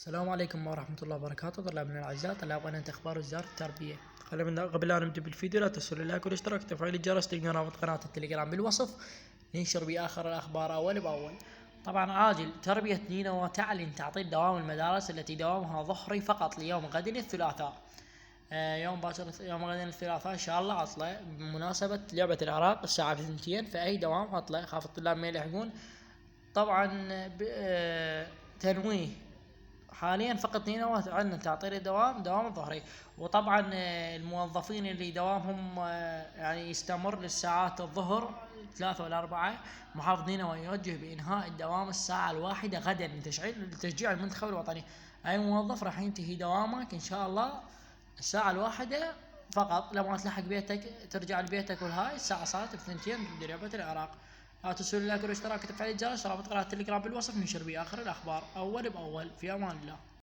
السلام عليكم ورحمة الله وبركاته. طلابنا الأعزاء، طلاب قناة أخبار وزارة التربية. قبل لا نبدأ بالفيديو لا تنسوا اللايك والاشتراك وتفعيل الجرس. تلقون رابط قناة التليجرام بالوصف. ننشر بآخر الأخبار أول بأول. طبعا عاجل تربية نينوى تعلن تعطيل دوام المدارس التي دوامها ظهري فقط ليوم غد الثلاثاء. يوم غد الثلاثاء إن شاء الله عطلة بمناسبة لعبة العراق الساعة 2، فأي دوام عطلة، خاف الطلاب ما يلحقون. طبعا تنويه حاليا فقط نينوى عندنا تعطيل دوام الظهري. وطبعا الموظفين اللي دوامهم يعني يستمر للساعات الظهر 3 ولا 4، محافظ نينوى يوجه بإنهاء الدوام الساعة 1 غدا لتشجيع المنتخب الوطني. أي موظف راح ينتهي دوامك إن شاء الله الساعة 1 فقط، لما تلحق بيتك ترجع لبيتك والهاي الساعة صارت 2 تبدأ لعبة العراق. لا تنسوا اللايك والاشتراك وتفعيل الجرس. رابط قناة التليجرام بالوصف. ننشر بآخر الأخبار أول بأول. في أمان الله.